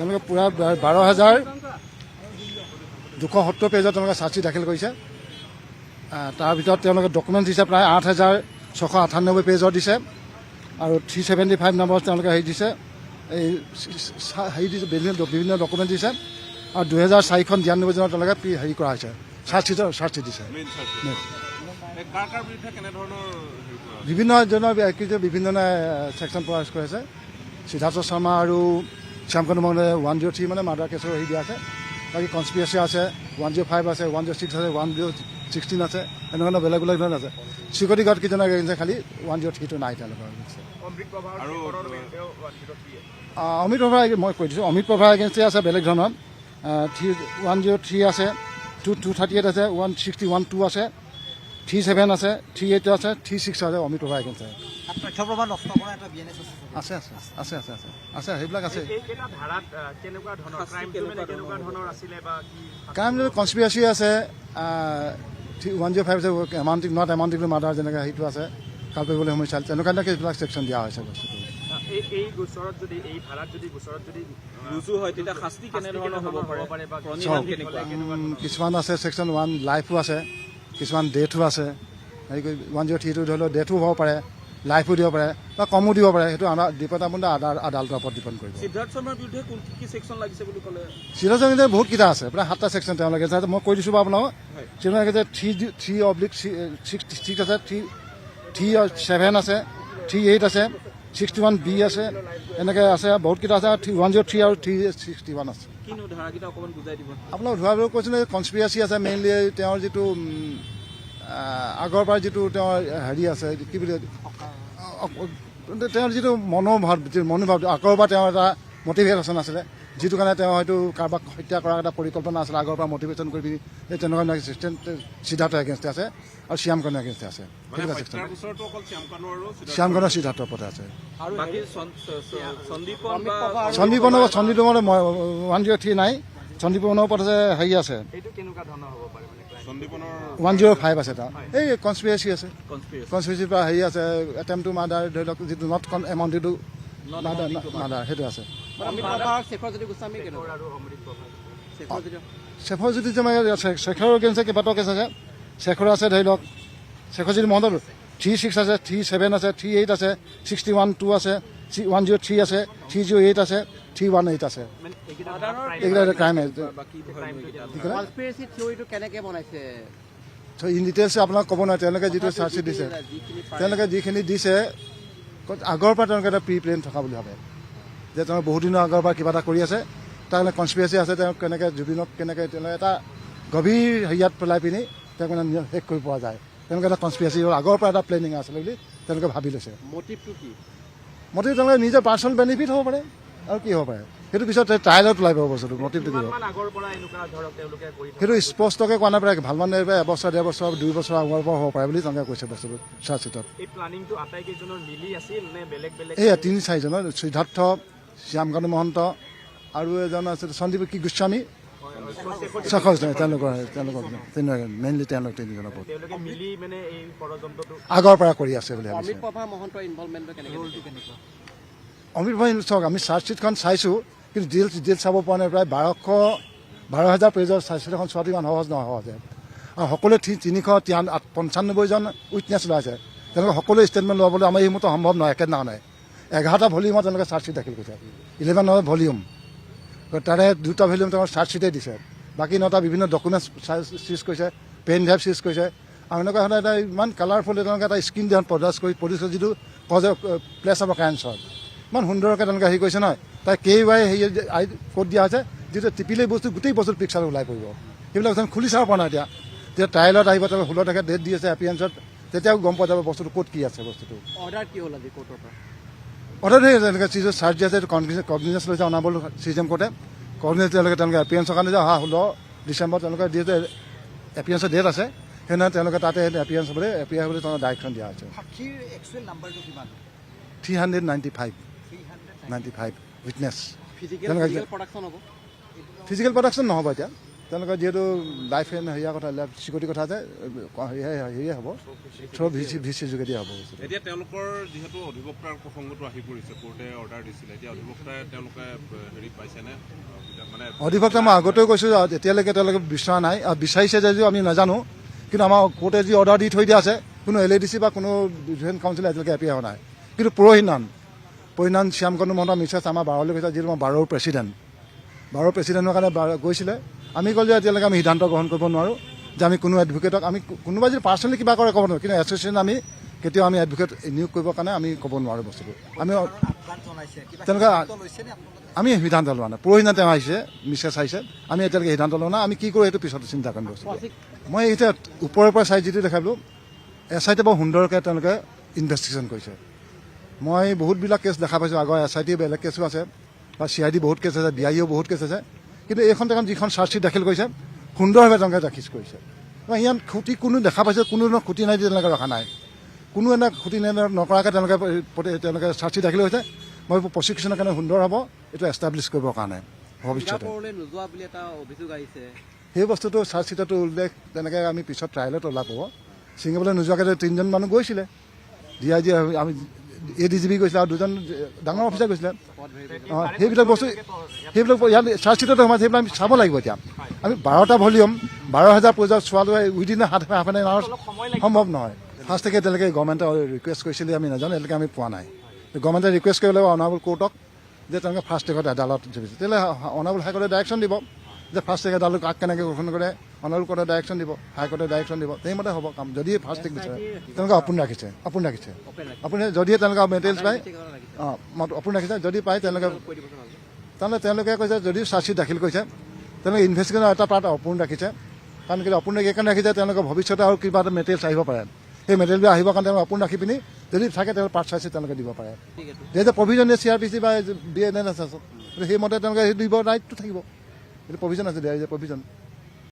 তেওঁলোকে পূৰা 12,270 পেজত তেওঁলোকে চাৰ্জশ্বিট দাখিল কৰিছে। তাৰ ভিতৰত তেওঁলোকে ডকুমেণ্ট দিছে প্ৰায় 8,698 পেজৰ দিছে আৰু 375 নম্বৰত তেওঁলোকে হেৰি দিছে, এই হেৰি দিছে, বিভিন্ন ডকুমেণ্ট দিছে আৰু 2,493 জনৰ তেওঁলোকে হেৰি কৰা হৈছে, চাৰ্জশ্বিট দিছে। বিভিন্ন জনৰ বিভিন্ন ছেকশ্যন প্ৰয়াস কৰি আছে। সিদ্ধাৰ্থ শৰ্মা আৰু শ্যামকান্ত মহনে 103 মানে মাৰ্ডাৰ কেছৰ হেৰি দিয়া আছে। বাকী কনস্পিৰেচি আছে, 105 আছে, 106 আছে, 116 আছে, এনেকুৱা বেলেগ বেলেগ ধৰণৰ আছে। চিকিউৰিটি গাৰ্ড কেইজনৰ এগেইনষ্টে খালি 103টো নাই তেওঁলোকৰ। অমিত প্ৰভা মই কৈ দিছোঁ, অমিত প্ৰভাৰ এগেইনষ্টে আছে বেলেগ ধৰণৰ 103 আছে, 238 আছে, 161(2) আছে, 37 আছে, 38 আছে, 36 আছে অমিত প্ৰভাৰ এগেইনষ্টে। আছে আছে আছে আছে আছে আছে সেইবিলাক আছে। ক্ৰাইম কনস্পিৰেচি আছে, 105 আছে, নট এমাউণ্টিং টু মাৰ্ডাৰ যেনেকৈ সেইটো আছে, কালপেবল হোমিচাইড, তেনেকুৱা এইবিলাক ছেকশ্যন দিয়া হৈছে বস্তুটো। কিছুমান আছে ছেকশ্যন 1 লাইফো আছে, কিছুমান ডেথো আছে। হেৰি 103টো ধৰি লওক ডেথো হ'ব পাৰে, লাইফো দিব পাৰে বা কমো দিব পাৰে, সেইটো ডিপাৰ্টমেণ্টে আদালতৰ ওপৰত ডিপেণ্ড কৰিব। সিদ্ধাৰ্থ শৰ্মাৰ বিৰুদ্ধে কি ছেকশ্যন লাগিছে বুলি ক'লে? সিদ্ধাৰ্থ শৰ্মাৰ বহুত কেইটা আছে, প্ৰায় 7টা ছেকশ্যন তেওঁলোকে মই কৈ দিছোঁ বাৰু আপোনাক। তেওঁলোকে যে 3/6 আছে, 37 আছে, 38 আছে, 61B আছে, এনেকৈ আছে বহুত কেইটা আছে, 103 আৰু 361 আছে। আপোনাক ধৰাবোৰ কৈছোঁ যে কনস্পিৰেচি আছে মেইনলি, তেওঁৰ যিটো আগৰ পৰা যিটো তেওঁৰ হেৰি আছে, কি বুলি তেওঁৰ যিটো মনোভাৱ আগৰ পৰা তেওঁৰ এটা মটিভেশ্যন আছিলে, যিটো কাৰণে তেওঁ হয়তো কাৰোবাক হত্যা কৰাৰ এটা পৰিকল্পনা আছিলে আগৰ পৰা মটিভেশ্যন কৰি পিনি এই তেনেকুৱা সিদ্ধাৰ্থ এগেইনষ্টে আছে আৰু শ্যামকানুৰ এগেইনষ্টে আছে। শ্যামকানুৰ সিদ্ধাৰ্থৰ ওপৰতে আছে। সন্দীপনৰ 103 নাই, সন্দীপনৰ ওপৰত হেৰি আছে, 105 আছে। তাৰ এই কনস্পিৰেচি আছে, কনস্পিৰেচিৰ পৰা হেৰি আছে, এটেম্প টু মাৰ্ডাৰ ধৰি লওক, যিটো নট এমাউণ্টেড টু মাৰ্ডাৰ সেইটো আছে। শেখৰজ্যোতি শেখৰৰ এগেইনষ্টে কেইবাটাও কেছ আছে। শেখৰ আছে ধৰি লওক, শেখৰজ্যোতি মহন্তৰ 36 আছে, 37 আছে, 38 আছে, 61(2) আছে, 103 আছে, 308 আছে, 318 আছে। এইকেইটা ক্ৰাইম ইন ডিটেইলছ আপোনাক ক'ব নোৱাৰে। তেওঁলোকে যিটো চাৰ্জশ্বিট দিছে, তেওঁলোকে যিখিনি দিছে আগৰ পৰা তেওঁলোকে এটা প্ৰি প্লেন থকা বুলি ভাবে, যে তেওঁ বহুত দিনৰ আগৰ পৰা কিবা এটা কৰি আছে, তাৰ কাৰণে কনস্পিৰেচি আছে। তেওঁ কেনেকৈ জুবিনক কেনেকৈ তেওঁলোকে এটা গভীৰ হেৰিয়াত পেলাই পিনি তেওঁক মানে শেষ কৰি পোৱা যায়, তেওঁলোকে এটা কনস্পিৰেচি আগৰ পৰা এটা প্লেনিং আছিলে বুলি তেওঁলোকে ভাবি লৈছে। মটিভটো কি? মটিভ তেওঁলোকে নিজৰ পাৰ্চনেল বেনিফিট হ'ব পাৰে আৰু কি হ'ব পাৰে, সেইটো পিছত ট্ৰায়েলত ওলাই পাব বস্তুটো। মটিভটো কি সেইটো স্পষ্টকৈ কোৱা নাই, ভাল মানে এবছৰ, 1.5 বছৰ, 2 বছৰ আগৰ পৰা হ'ব পাৰে বুলি তেওঁলোকে কৈছে বস্তুটো চাৰ্জশ্বিটত। এয়া 3-4জনৰ, সিদ্ধাৰ্থ, শ্যামকানু মহন্ত আৰু এজন আছে সন্দীপ গোস্বামী, শেখৰ, তেওঁলোকৰ মেইনলি তেওঁলোক 3জনৰ ওপৰত আগৰ পৰা কৰি আছে বুলি ভাবিছে। অমিত প্ৰভা চাওক, আমি চাৰ্জশ্বিটখন চাইছোঁ কিন্তু ডিটেইল চাব পৰা নাই। প্ৰায় 12,000 পেজৰ চাৰ্জশ্বিট এখন চোৱাটো ইমান সহজ নহয় সহজে। আৰু সকলোৱে 395জন উইটনেছ ওলাইছে, তেওঁলোকে সকলোৱে ষ্টেটমেণ্ট ল'বলৈ আমাৰ এইমতে সম্ভৱ নহয় একেদিনাখনে। 11টা ভলিউমত তেওঁলোকে চাৰ্জশ্বিট দাখিল কৰিছে, 11 ভলিউম, তাৰে 2টা ভলিউম তেওঁলোকৰ চাৰ্জশ্বিটেই দিছে, বাকী 9টা বিভিন্ন ডকুমেণ্টছ চিজ কৰিছে, পেন ড্ৰাইভ চিজ কৰিছে। আৰু এনেকুৱা ধৰণে এটা ইমান কালাৰফুল তেওঁলোকে এটা স্ক্ৰীণ দেন প্ৰডিউচ যিটো কজ প্লেচ অফ অকাৰেঞ্চৰ ইমান সুন্দৰকৈ তেওঁলোকে হেৰি কৰিছে নহয়। তাই কেইবাই হেৰি ক'ত দিয়া হৈছে, যিটো টিপিলে বস্তু গোটেই বস্তুৰ পিকচাৰ ওলাই পৰিব। সেইবিলাক খুলি চাব পৰা নাই। এতিয়া ট্ৰায়েলত আহিব, তেওঁলোকে 16 তাৰিখে ডেট দি আছে এপিয়েঞ্চত, তেতিয়াও গম পোৱা যাব বস্তুটো ক'ত কি আছে। বস্তুটো অৰ্ডাৰ কি হ'ল আজি কোৰ্টৰ পৰা? অৰ্ডাৰ এনেকৈ চিজৰ চাৰ্জ দিয়া আছে, কগনিজেঞ্চ লৈছে অনাবল চিজেম কোৰ্টে। কগনিজেঞ্চ তেওঁলোকে এপিয়েঞ্চৰ কাৰণে যে 16 ডিচেম্বৰ তেওঁলোকে দিয়ে এপিয়েঞ্চৰ ডেট আছে, সেইদিনা তেওঁলোকে তাতে এপিয়েঞ্চ হ'বলৈ এপিয়াৰ হ'বলৈ তেওঁলোকে ডাইৰেকশ্যন দিয়া হৈছে। 395 উইটনেছ। ফিজিকেল প্ৰডাকশ্যন নহ'ব এতিয়া, তেওঁলোকৰ যিহেতু লাইফ এণ্ড হেৰিয়াৰ কথা চিকিউৰিটি কথা যে হেৰিয়ে হ'ব থ্ৰ' ভিচি যোগেদি হ'ব। এতিয়া তেওঁলোকৰ যিহেতু অধিবক্তাৰ প্ৰসংগটো আহি পৰিছে, কোৰ্টে অৰ্ডাৰ দিছিলে, এতিয়া অধিবক্তাই তেওঁলোকে হেৰি পাইছেনে? মানে অধিবক্তা মই আগতেও কৈছোঁ এতিয়ালৈকে তেওঁলোকে বিচৰা নাই, আৰু বিচাৰিছে যদিও আমি নাজানো, কিন্তু আমাৰ কোৰ্টে যি অৰ্ডাৰ দি থৈ দিয়া আছে কোনো LADC বা কোনো ডিভিজন কাউন্সিলে আজিলৈকে এপিয়াৰ হোৱা নাই। কিন্তু পৰিণাম শ্যামকান্ত মহন্ত মিছেছ আমাৰ বাৰলৈ গৈছে, যিটো মই বাৰৰ প্ৰেচিডেণ্টৰ কাৰণে গৈছিলে। আমি ক'লো যে এতিয়ালৈকে আমি সিদ্ধান্ত গ্ৰহণ কৰিব নোৱাৰোঁ যে আমি কোনো এডভোকেটক আমি কোনোবাই যদি পাৰ্চনেলি কিবা কৰে ক'ব নোৱাৰোঁ, কিন্তু এছ'চিয়েশ্যন আমি কেতিয়াও আমি এডভোকেট নিয়োগ কৰিবৰ কাৰণে আমি ক'ব নোৱাৰোঁ বস্তুটো। আমি তেনেকুৱা আমি সিদ্ধান্ত লোৱা নাই। পৰহিদিনা তেওঁ আহিছে, মিছেছ আহিছে, আমি এতিয়ালৈকে সিদ্ধান্ত লোৱা নাই। আমি কি কৰোঁ সেইটো পিছত চিন্তা কৰিম বস্তুটো। মই এতিয়া ওপৰৰ পৰা চাই যিটো দেখালোঁ SIT বৰ সুন্দৰকৈ তেওঁলোকে ইনভেষ্টিগেশ্যন কৰিছে। মই বহুতবিলাক কেছ দেখা পাইছোঁ, আগৰ SIT বেলেগ কেছো আছে বা CID বহুত কেছ আছে, DIO বহুত কেছ আছে, কিন্তু এইখন তেওঁ যিখন চাৰ্জশ্বিট দাখিল কৰিছে সুন্দৰভাৱে তেওঁলোকে দাখিল কৰিছে। ইয়াত খুটি কোনো দেখা পাইছে, কোনো ধৰণৰ খুটি নাই, তেওঁলোকে ৰখা নাই, কোনো এটা খুটি নকৰাকৈ তেওঁলোকে চাৰ্জশ্বিট দাখিল কৰিছে। মই প্ৰচিকিউশ্যনৰ কাৰণে সুন্দৰ হ'ব এইটো এষ্টাব্লিছ কৰিবৰ কাৰণে ভৱিষ্যতে। সেই বস্তুটো চাৰ্জশ্বিটতো উল্লেখ তেনেকৈ আমি পিছত ট্ৰায়েলত ওলাব। ছিংগাপুৰলৈ নোযোৱাকৈ 3জন মানুহ গৈছিলে, DIG আমি ADGP গৈছিলে আৰু 2জন ডাঙৰ অফিচাৰ গৈছিলে। সেইবিলাক বস্তু ইয়াত চাৰ্জশ্বিটতে সোমাইছে, সেইবিলাক আমি চাব লাগিব। এতিয়া আমি 12টা ভলিউম 12,000 পেজৰ চোৱালৈ উইদিন হাফ এন আৱাৰ সম্ভৱ নহয়। ফাৰ্ষ্টকে এতিয়ালৈকে গভৰ্ণমেণ্টে ৰিকুৱেষ্ট কৰিছিলে, আমি নাজানো, এতিয়ালৈকে আমি পোৱা নাই। গভৰ্ণমেণ্টে ৰিকুৱেষ্ট কৰিব লাগিব অনাৰেবল কোৰ্টক যে তেওঁলোকে ফাৰ্ষ্ট টেকত আদালত দিছে, তেতিয়াহ'লে অনাৰেবল হাইকোৰ্টে ডাইৰেকশ্যন দিব যে ফাৰ্ষ্ট টেক আদালত কাক কেনেকৈ গঠন কৰে, অনাৰেবল কোৰ্টে ডাইৰেকশ্যন দিব, হাইকোৰ্টে ডাইৰেকশ্যন দিব, সেইমতে হ'ব কাম। যদি ফাৰ্ষ্ট টেক বিচাৰে তেওঁলোকে অপোন ৰাখিছে আপুনি যদিহে তেওঁলোকে মেটেৰিয়েলছ পায় অপোন ৰাখিছে, যদি পায় তেওঁলোকে কৈছে যদি চাৰ্জশ্বিট দাখিল কৰিছে তেওঁলোকে ইনভেষ্টিগেশ্যনৰ এটা পাৰ্ট অপোন ৰাখিছে। কাৰণ কি অপোন এইকাৰণে ৰাখিছে তেওঁলোকে ভৱিষ্যতে আৰু কিবা এটা মেটেৰিয়েলছ আহিব পাৰে, সেই মেটেৰিয়েলবোৰ আহিবৰ কাৰণে তেওঁলোকে অপোন ৰাখি পিনি যদি থাকে তেওঁলোকে পাৰ্ট চাৰ্জশ্বিট তেওঁলোকে দিব পাৰে। যিহেতু প্ৰভিজনে CRPC বা BNN আছে, সেইমতে তেওঁলোকে দিব ৰাইটটো থাকিব। এইটো প্ৰভিজন আছে, প্ৰভিজন